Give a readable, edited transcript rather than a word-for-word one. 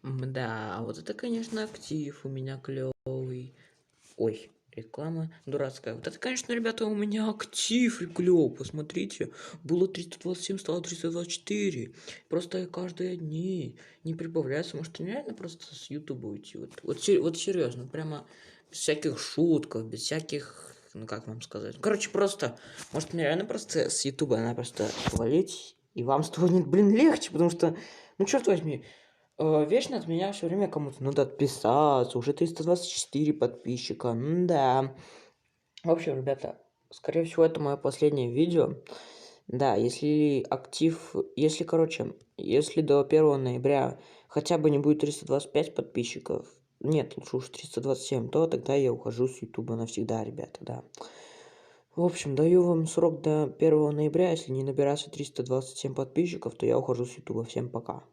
Да, вот это, конечно, актив у меня клевый. Ой, реклама дурацкая. Вот это, конечно, ребята, у меня актив и клёв. Посмотрите, было 327, стало 324. Просто я каждые дни не прибавляется. Может, реально просто с Ютуба уйти? Вот серьезно, прямо без всяких шуток, без всяких, ну как вам сказать. Короче, просто, может, мне реально просто с Ютуба надо просто валить, и вам станет, блин, легче, потому что, ну черт возьми, вечно от меня все время кому-то надо отписаться. Уже 324 подписчика. Да. В общем, ребята, скорее всего, это мое последнее видео. Да, если до 1 ноября хотя бы не будет 325 подписчиков, нет, лучше уж 327, то тогда я ухожу с Ютуба навсегда, ребята, да. В общем, даю вам срок до 1 ноября. Если не набирается 327 подписчиков, то я ухожу с Ютуба. Всем пока.